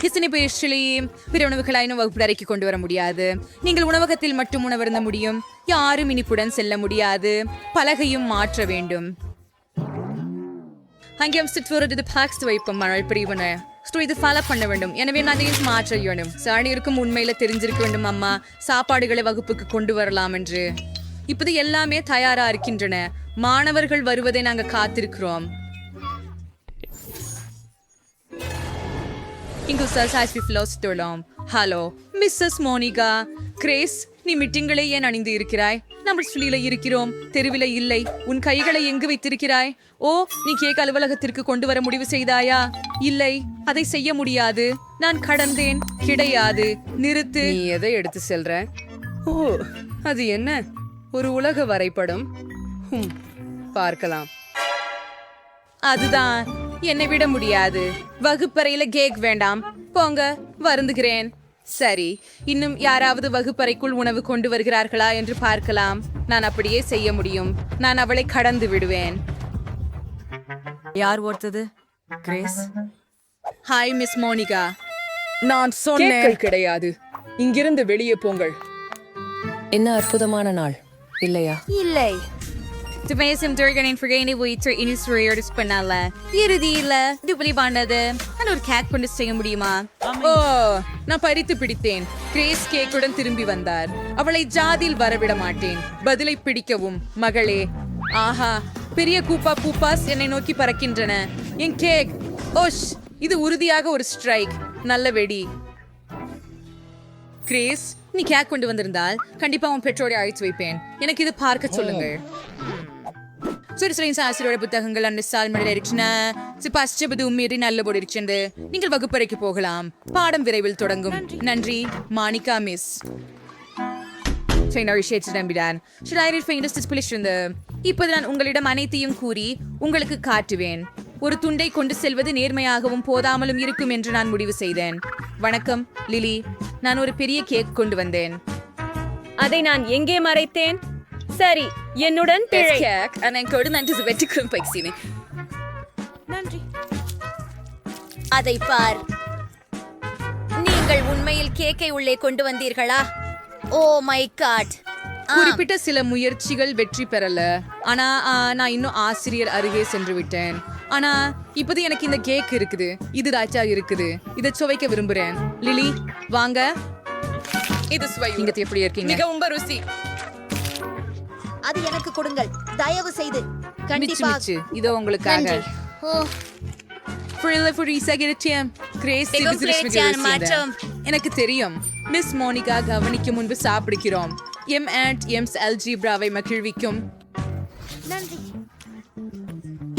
கிச்சனை பேஸ்ட்ரி பிற உணவுகளாயினும் வகுப்பு அறைக்கு கொண்டு வர முடியாது. நீங்கள் உணவகத்தில் மட்டும் உணவருந்த முடியும். யாரும் இனிப்புடன் செல்ல முடியாது. பலகையும் மாற்ற வேண்டும். அங்கே வைப்போம் மழை பிரிவன இது ஃபாலோ பண்ண வேண்டும். எனவே நான் இதையும் மாற்ற வேண்டும். சாணியிருக்கும் உண்மையில தெரிஞ்சிருக்க வேண்டும் அம்மா சாப்பாடுகளை வகுப்புக்கு கொண்டு வரலாம் என்று. இப்போது எல்லாமே தயாரா இருக்கின்றன. மாணவர்கள் வருவதை நாங்க காத்திருக்கிறோம். Hello Mrs Monica. கிரேஸ், நீ மீட்டிங்களை ஏன் அணிந்து இருக்கிறாய்? நம்ம ஸ்டுடியோல இருக்கிறோம், தெருவில இல்லை. உன் கைகளை எங்கு வைத்திருக்கிறாய்? ஓ, நீ கேக் அலுவலகத்திற்கு கொண்டு வர முடிவு செய்தாயா? இல்லை, அதை செய்ய முடியாது. நான் கடந்தேன். கிடையாது, நிறுத்து. நீ எதை எடுத்து செல்ற? ஓ, அது என்ன? ஒரு உலக வரைபடம். பார்க்கலாம். அதுதான், என்னை விட முடியாது. வகுப்பறையில கேக் வேண்டாம். போங்க, வருந்துகிறேன். சரி, இன்னும் யாராவது வகுப்பறைக்குள் உணவு கொண்டு வருகிறார்களா என்று பார்க்கலாம். நான் அப்படியே செய்ய முடியும். நான் அவளை கடந்து விடுவேன். யார் ஓர்த்தது? கிரேஸ். Hi Miss Monica. நான் சொன்னேன் கிடையாது. இங்கிருந்து வெளியே போங்கள். என்ன அற்புதமான நாள் இல்லையா? இல்லை. இறுதியில துபலி பண்ணது. நான் ஒரு கேக் கொண்டு செய்ய முடியுமா? ஓ, நான் பறித்து பிடித்தேன். கிரேஸ் கேக்குடன் திரும்பி வந்தார். அவளை ஜாதியில் வரவிட மாட்டேன். பதிலை பிடிக்கவும் மகளே. ஆஹா, பெரிய கூப்பா பூப்பாஸ் என்னை நோக்கி பறக்கின்றன. என் கேக். ஓஷ், இது உறுதியாக ஒரு ஸ்ட்ரைக். நல்ல வெடி. கிரேஸ், நீ கேக் கொண்டு வந்திருந்தால் கண்டிப்பா உன் பெற்றோரை அழைத்து வைப்பேன். எனக்கு இது பார்க்க சொல்லுங்கள். ஆசிரியரோட புத்தகங்கள் நல்லபடி இருக்கிறது. நீங்கள் வகுப்பறைக்கு போகலாம். பாடம் விரைவில் தொடங்கும். நன்றி மானிகா மிஸ். இப்போது நான் உங்களிடம் அனைத்தையும் கூறி உங்களுக்கு காட்டுவேன். ஒரு துண்டை கொண்டு செல்வது நேர்மையாகவும் போதாமலும் இருக்கும் என்று நான் முடிவு செய்தேன். வணக்கம் லிலி, நான் ஒரு பெரிய கேக் கொண்டு வந்தேன். அதை நான் எங்கே மறைத்தேன்? சரி, என்னுடன் நன்றி. அதை பார். நீங்கள் உண்மையில் கேக்கை உள்ளே கொண்டு வந்தீர்களா? ஓ மை காட். குறிப்பிட்ட சில முயற்சிகள் வெற்றி பெறல. ஆனா நான் இன்னும் ஆசிரியர் அருகே சென்று விட்டேன். ஆனா இப்போது எனக்கு இந்த கேக் இருக்குது. இது தாச்சா இருக்குது. இதை சுவைக்க விரும்புறேன். லிலி, வாங்க. இது சுவை. நீங்க எப்படி இருக்கீங்க? மிகவும் ருசி. அது எனக்கு கொடுங்கள், தயவு செய்து. கண்டிப்பாக. இதோ உங்களுக்காக. எனக்கு தெரியும். மிஸ் மோனிகா கவனிக்கும் முன்பு சாப்பிடுகிறோம். அல்ஜிப்ராவை மகிழ்விக்கும். நன்றி.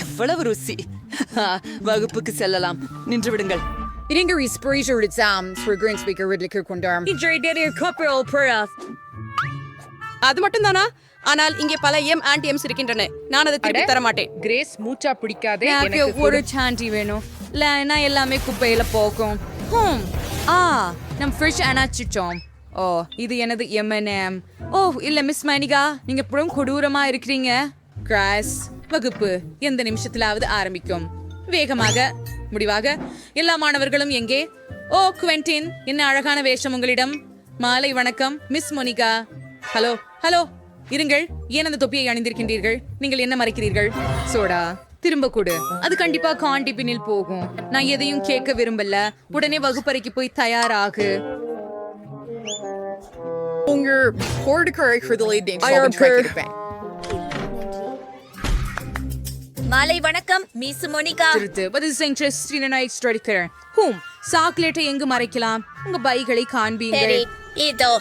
எவ்வளவு ருசி. வகுப்புக்கு செல்லலாம். நின்று விடுங்கள். அது மட்டும் தானா? ஆனால் இங்கே பல இருக்கின்றன. நான் அதை திருப்பி தர மாட்டேன். கிரேஸ், மூச்சா பிடிக்காதே. எனக்கு ஒரு சாண்டி வேணும். இல்லைன்னா எல்லாமே குப்பையில போகும். நம் ஃப்ரிஷ் அணைச்சிட்டோம். ஓ, இது எனது M&M. ஓ இல்ல மிஸ் மணிகா, நீங்க புறம் கொடூரமா இருக்கிறீங்க. கிராஸ், வகுப்பு எந்த நிமிஷத்திலாவது ஆரம்பிக்கும். வேகமாக, முடிவாக. எல்லா மாணவர்களும் எங்கே? ஓ குவென்டின், என்ன அழகான வேஷம் உங்களிடம். மாலை வணக்கம் மிஸ் மோனிகா. ஹலோ ஹலோ, இருங்கள். ஏன் அந்த தொப்பியை அணிந்திருக்கின்றீர்கள்? நீங்கள் என்ன மறைக்கிறீர்கள்? சோடா திரும்ப கொடு. அது கண்டிப்பா காண்டிபினில் போகும். நான் எதையும் கேட்க விரும்பல. உடனே வகுப்பறைக்கு போய் தயாராகு. மாலை வணக்கம் மிஸ் மோனிகா. சாக்லேட்டை எங்கு மறைக்கலாம்? உங்க பைகளை காண்பீங்கள். இதோ.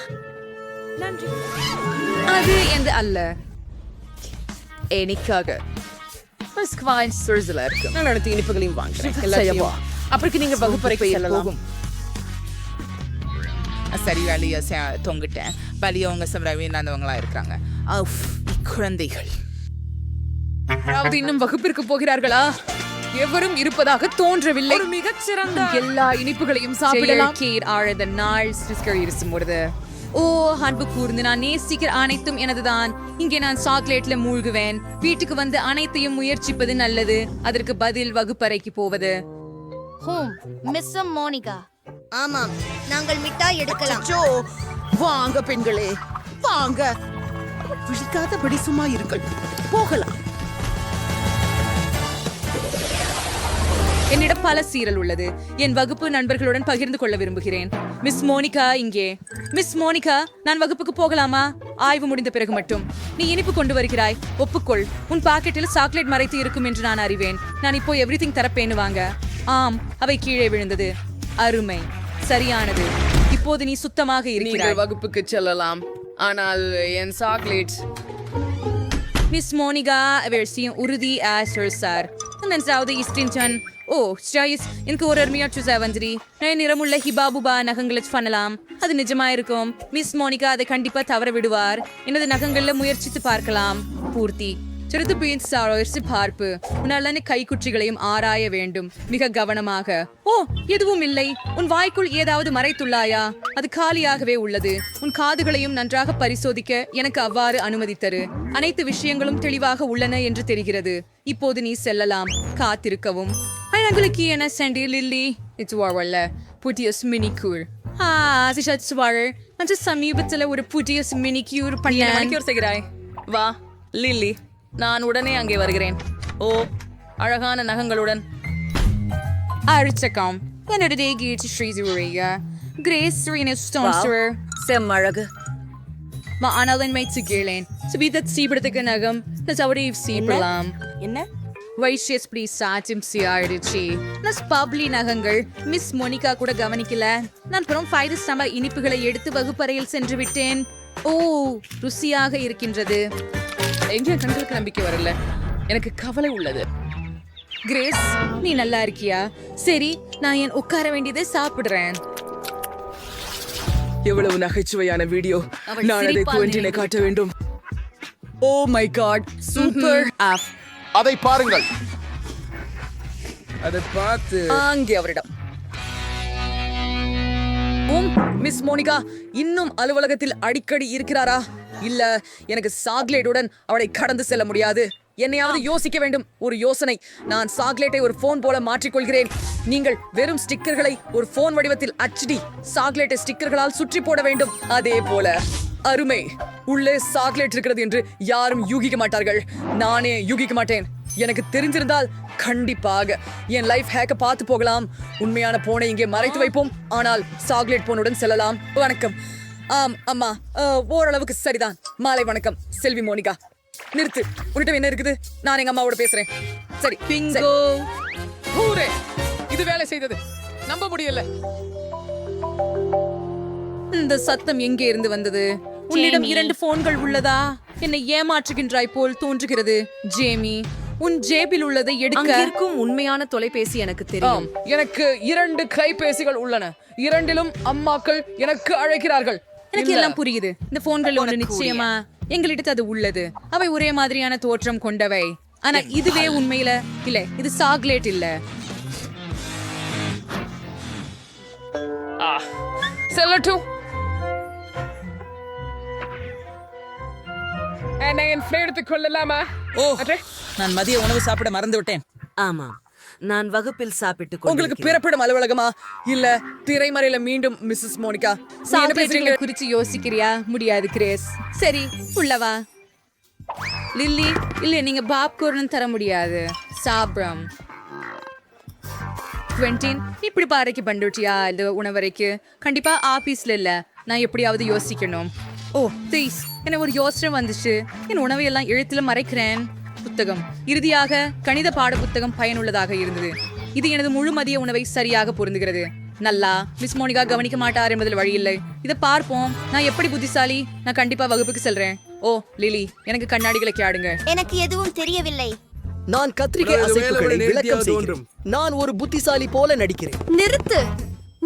அது எந்த அல்ல, எனக்காக. இனிப்புகளையும் வாங்குறேன். அப்புறம் நீங்க வகுப்பறைக்கு செல்லலாம். சரி, வேலையை தொங்கிட்டேன். வலியவங்க சமரவீனாந்தவங்களா இருக்கிறாங்க. குழந்தைகள் இன்னும் வகுப்பிற்கு போகிறார்களா? எவரும் இருப்பதாக தோன்றவில்லை. மிகச்சிறந்த எல்லா இனிப்புகளையும் சாப்பிடலாம். ஆழத நாள் இருக்கும்போது ஓ அன்பு கூர்ந்து நான் நேசிக்கிற அனைத்தும் எனதுதான். இங்கே நான் சாக்லேட்ல மூழ்குவேன். வீட்டுக்கு வந்து அனைத்தையும் முயற்சிப்பது நல்லது. அதற்கு பதில் வகுப்பறைக்கு போவது. மிஸ் மோனிகா, ஆமாம் நாங்கள் மிட்டாய் எடுக்கலாம் அச்சோ, வாங்க பெண்களே வாங்க, விழிக்காதபடி சும்மா இருங்கள், போகலாம். என்னிடம் பல சீரல் உள்ளது. என் வகுப்பு நண்பர்களுடன் பகிர்ந்து கொள்ள விரும்புகிறேன். மிஸ் மோனிகா இங்கே. மிஸ் மோனிகா, நான் வகுப்புக்கு போகலாமா? ஆய்வு முடிந்த பிறகு மட்டும். நீ இனிப்பு கொண்டு வருகிறாய், ஒப்புக்கொள். உன் பாக்கெட்டில் சாக்லேட் மறைத்து இருக்கும் என்று நான் அறிவேன். நான் இப்போ எவ்ரிதிங் தரப்பேன்னு வாங்க. ஆம், அவை கீழே விழுந்தது. அருமை, சரியானது. இப்போது நீ சுத்தமாக இருக்கிறாய். நீங்கள் வகுப்புக்கு செல்லலாம், ஆனால் என் சாக்லேட். மிஸ் மோனிகா, வெர்சியம் உறுதி சார். நன்றாவது இஸ்டின்டன். ஓ ஸ்டாயிஸ், எனக்கு ஒரு அருமையாற்று சாவந்திரி. நிறமுள்ள ஹிபாபுபா நகங்களை பண்ணலாம். அது நிஜமா இருக்கும். மிஸ் மோனிகா அதை கண்டிப்பா தவற விடுவார். எனது நகங்கள்ல முயற்சித்து பார்க்கலாம். பூர்த்தி சிறிது பீன்ஸ் பார்ப்பு. உன்னாலான கைக்குற்றிகளையும் ஆராய வேண்டும், மிக கவனமாக. ஓ, எதுவும் இல்லை. உன் வாய்க்குள் ஏதாவது மறைத்துள்ளாயா? அது காலியாகவே உள்ளது. உன் காதுகளையும் நன்றாக பரிசோதிக்க எனக்கு அவ்வாறு அனுமதித்தரு. அனைத்து விஷயங்களும் தெளிவாக உள்ளன என்று தெரிகிறது. இப்போது நீ செல்லலாம். காத்திருக்கவும். அழகுக்கு என்ன சென்டி லில்லி? இது வரல புதிய மினிக்யூர். சமீபத்துல ஒரு புதிய மினிக்யூர் பண்ண மணிக்கூர் செய்கிறாய். வா லில்லி, நான் உடனே அங்கே வருகிறேன். ஓ, அழகான நகங்களுடன். அரிச்சகம் என்னோட கீழ்ச்சி ஸ்ரீசுரையா கிரேஸ் ஸ்டோன்ஸ்டர் செம்மழகு. ஆனால் மைத்து கேளேன் சுபீதத் சீபடத்துக்கு நகம் சவடி சீப்பலாம். என்ன வைஷியஸ் ப்ளீ சாட்சியம் ஆயிடுச்சு. நான் பப்ளி நகங்கள் மிஸ் மோனிகா கூட கவனிக்கல. நான் அப்புறம் 5 ஸ்டம்ப இனிப்புகளை எடுத்து வகுப்பறையில் சென்று விட்டேன். ஓ, ருசியாக இருக்கின்றது. எங்க கண்களுக்கு நம்பிக்கை வரல, எனக்கு கவலை உள்ளது. கிரேஸ், நீ நல்லா இருக்கியா? சரி, நான் என் உட்கார வேண்டியதை சாப்பிடுறேன். எவ்வளவு நகைச்சுவையான வீடியோ. நான் அதை குவென்டினை காட்ட வேண்டும். Oh my god, super app. அதை பாருங்கள். அதை பார்த்து அங்கே அவரிடம். மிஸ் மோனிகா இன்னும் அலுவலகத்தில் அடிக்கடி இருக்கிறாரா? இல்ல, எனக்கு சாக்லேட்டுடன் அவளை கடந்து செல்ல முடியாது. என்னையாவது யோசிக்க வேண்டும். ஒரு யோசனை. நான் சாக்லேட்டை ஒரு போன் போல மாற்றிக்கொள்கிறேன். நீங்கள் வெறும் ஸ்டிக்கர்களை ஒரு போன் வடிவத்தில் HD சாக்லேட்டை ஸ்டிக்கர்களால் சுற்றி போட வேண்டும். அதே போல. அருமை. உள்ளே சாக்லேட் இருக்கிறது என்று யாரும் யூகிக்க மாட்டார்கள். நானே யூகிக்க மாட்டேன். எனக்கு தெரிஞ்சிருந்தால் கண்டிப்பாக என் லைஃப் ஹேக்க பார்த்து போகலாம். உண்மையான போனை இங்கே மறைத்து வைப்போம், ஆனால் சாக்லேட் போனுடன் செல்லலாம். வணக்கம். ஆம் அம்மா, ஓரளவுக்கு சரிதான். மாலை வணக்கம் செல்வி மோனிகா. நிறுத்து, உன்கிட்ட என்ன இருக்குது? நான் எங்க அம்மாவோட பேசுறேன். சரி, பிங்கோ. ஹூரே, இது வேலை செய்தது. நம்ப முடியல. இந்த சத்தம் எங்கே இருந்து வந்தது? உன்னிடம் 2 போன்கள் உள்ளதா? என்னை ஏமாற்றுகின்றாய் போல் தோன்றுகிறது. ஜேமி, உன் ஜேபில் உள்ளதை எடுக்க. இருக்கும் உண்மையான தொலைபேசி எனக்கு தெரியும். எனக்கு 2 கைபேசிகள் உள்ளன. 2லும் அம்மாக்கள் எனக்கு அழைக்கிறார்கள். எனக்கு எல்லாம் புரியுது. இந்த போன்கள் ஒன்று நிச்சயமா எங்களிடத்து அது உள்ளது. அவை ஒரே மாதிரியான தோற்றம் கொண்டவை. ஆனா இதுவே உண்மையில இல்ல. இது சாக்லேட் இல்ல. செல்லட்டும். என்னை என் எடுத்துக் கொள்ளலாமா? ஓ, நான் மதிய உணவு சாப்பிட மறந்து விட்டேன். ஆமாம், நான் வகுப்பில் சாப்பிட்டு உங்களுக்கு பிறப்பிடம் அலுவலகமா இல்ல திரைமறையில? மீண்டும் மிஸ்ஸஸ் மோனிகா, சாக்லேட்டுகளை குறிச்சு யோசிக்கிறியா? முடியாது கிரேஸ். சரி, உள்ளவா. லில்லி, இல்ல, நீங்க பாப்கார்ன் தர முடியாது. சாப்பிடும். குவென்டின், இப்படி பாறைக்கு பண்டுட்டியா இந்த உணவறைக்கு? கண்டிப்பா ஆபீஸ்ல இல்ல. நான் எப்படியாவது யோசிக்கணும். ஓ ப்ளீஸ், எனக்கு ஒரு யோசனை வந்துச்சு. என் உணவை எல்லாம் எழுத்துல மறைக்கிறேன். புத்தகம். இறுதியாக கணித பாட புத்தகம் பயனுள்ளதாக இருந்தது. இது எனது முழு மதிய உணவை சரியாக பொருந்துகிறது. நல்லா, மிஸ் மோனிகா கவனிக்க மாட்டார் என்பதில் வழி இல்லை. இதை பார்ப்போம். நான் எப்படி புத்திசாலி? நான் கண்டிப்பா வகுப்புக்கு செல்றேன். ஓ லிலி, எனக்கு கண்ணாடிகளை கேடுங்க. எனக்கு எதுவும் தெரியவில்லை. நான் கத்திரிக்காய் அசைப்புகளை விளக்கம் செய்கிறேன். நான் ஒரு புத்திசாலி போல நடிக்கிறேன். நிறுத்து.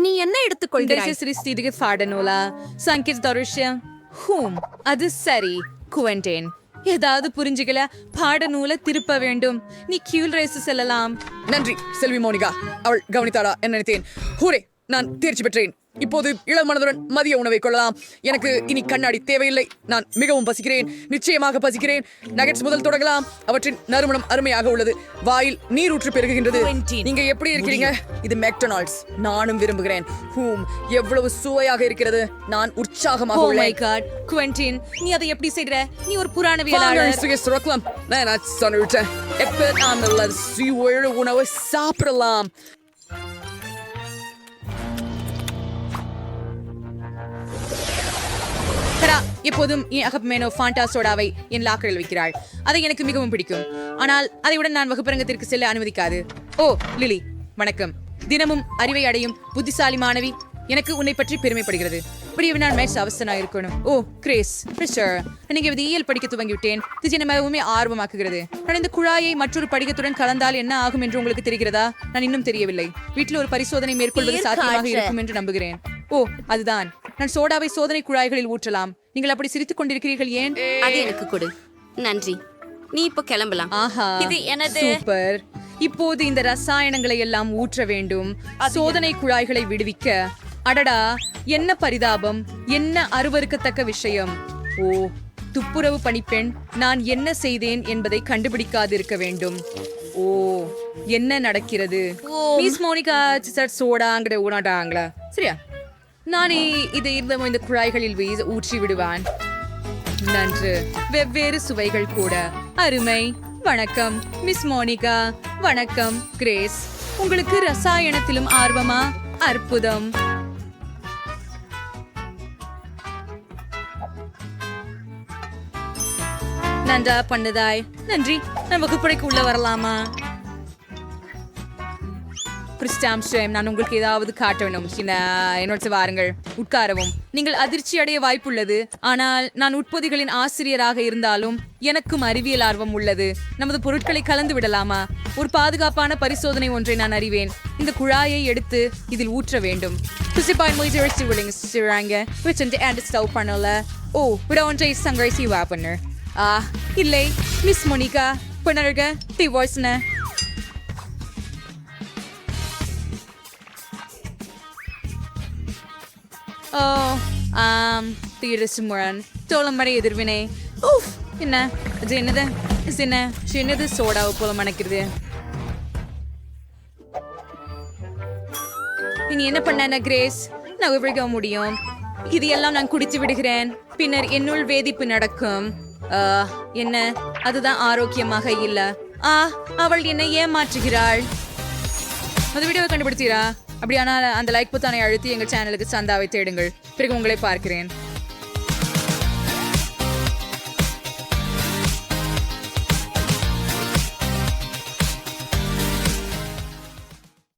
நீ என்ன எடுத்துக்கொள்கிறாய்? சிறிது பாடநூலா சங்கீத் தருஷ்யம். ஹூம், அது சரி. குவென்டேன், ஏதாவது புரிஞ்சுக்கல. பாடநூலை திருப்ப வேண்டும். நீ கியூல் ரேஸ் செல்லலாம். நன்றி செல்வி மோனிகா. அவள் கவனித்தாளா என்ன நினைத்தேன். ஹூரே, நான் தேர்ச்சி பெற்றேன். இப்போது இளமனதுடன் மதிய உணவை கொள்ளலாம். எனக்கு இனி கண்ணாடி தேவையில்லை. நான் மிகவும் பசிக்கிறேன், நிச்சயமாக பசிக்கிறேன். நகெட்ஸ் முதல் தொடங்கலாம். அவற்றின் நறுமணம் அருமையாக உள்ளது. வாயில் நீரூற்று பெருகுகின்றது. நீங்க எப்படி இருக்கிறீங்க? இது மெக்டொனால்ட்ஸ். நானும் விரும்புகிறேன். எவ்வளவு சுவையாக இருக்கிறது. நான் உற்சாகமாக Oh my உள்ளேன். god, Quentin, நீ அதை எப்படி செய்ற? நீ ஒரு புராணவியலாளர். நான் சொன்னிட்டேன். எப்ப நான் நல்ல சுவையுள்ள உணவை சாப்பிடலாம். தரா எப்போதும் என் அகப்பமேனோ ஃபாண்டா சோடாவை என் லாக்கரில் வைக்கிறாள். அதை எனக்கு மிகவும் பிடிக்கும். ஆனால் அதையுடன் நான் வகுப்பரங்கத்திற்கு செல்ல அனுமதிக்காது. ஓ லிலி, வணக்கம். தினமும் அறிவை அடையும் புத்திசாலி மாணவி. எனக்கு உன்னை பற்றி பெருமைப்படுகிறது. இப்படி நான் மேட்ச் அவசனா இருக்கணும். ஓ கிரேஸ், நீங்க இயல் படிக்க துவங்கிவிட்டேன். இது என்ன மிகவும் ஆர்வமாக்குகிறது. நான் இந்த குழாயை மற்றொரு படிகத்துடன் கலந்தால் என்ன ஆகும் என்று உங்களுக்கு தெரிகிறதா? நான் இன்னும் தெரியவில்லை. வீட்டில் ஒரு பரிசோதனை மேற்கொள்வது சாத்தியமாக இருக்கும் என்று நம்புகிறேன். ஓ அதுதான், நான் சோடாவை சோதனை குழாய்களில் ஊற்றலாம். நீங்கள் அப்படி சிரித்துக் கொண்டிருக்கிறீர்கள் ஏன்? அது எனக்கு கொடு. நன்றி. நீ இப்போ கிளம்பலாம். ஆஹா, இது எனது. சூப்பர். இப்போது இந்த ரசாயனங்களை எல்லாம் ஊற்ற வேண்டும். சோதனை குழாய்களை விடுவிக்க. அடடா, என்ன பரிதாபம், என்ன அருவருக்கத்தக்க விஷயம். ஓ துப்புரவு பணிப்பெண், நான் என்ன செய்தேன் என்பதை கண்டுபிடிக்காது இருக்க வேண்டும். ஓ என்ன நடக்கிறது? மிஸ் மோனிகா சோடாங்கிற ஊனாட்டாங்களா? சரியா, நானே இதை இந்த குழாய்களில் ஊற்றி விடுவான். நன்று, வெவ்வேறு சுவைகள் கூட. அருமை. வணக்கம் மிஸ் மோனிகா. வணக்கம் கிரேஸ். உங்களுக்கு ரசாயனத்திலும் ஆர்வமா? அற்புதம். நன்றா பண்ணதாய். நன்றி. நான் வகுப்பறைக்கு உள்ள வரலாமா? நான் உங்களுக்கு ஏதாவது காட்ட வேண்டும். என்னோட வாருங்கள், உட்காரவும். நீங்கள் அதிர்ச்சி அடைய வாய்ப்புள்ளது. ஆனால் நான் உட்பொதிகளின் ஆசிரியராக இருந்தாலும் எனக்கும் அறிவியல் ஆர்வம் உள்ளது. நமது பொருட்களை கலந்து விடலாமா? ஒரு பாதுகாப்பான பரிசோதனை ஒன்றை நான் அறிவேன். இந்த குழாயை எடுத்து இதில் ஊற்ற வேண்டும். ஓ விட ஒன்றை சங்கரை சிவா பண்ணு. இல்லை மிஸ் மோனிகா பண்ணருக டிவோர்ஸ்ன. தீரசுமுரன் தோளமடை எதிர்வினை. என்ன அது? என்னது என்ன சின்னது சோடாவை போல மணக்கிறது. நீ என்ன பண்ண கிரேஸ்? நான் விழுக முடியும். இது எல்லாம் நான் குடித்து விடுகிறேன். பின்னர் என்னுள் வேதிப்பு நடக்கும். என்ன, அதுதான் ஆரோக்கியமாக இல்ல. அவள் என்னை ஏமாற்றுகிறாள். அந்த வீடியோவை கண்டுபிடித்தீரா? அப்படியானால் அந்த லைக் பொத்தானை அழுத்தி எங்கள் சேனலுக்கு சந்தாவை தேடுங்கள். பிறகு உங்களை பார்க்கிறேன்.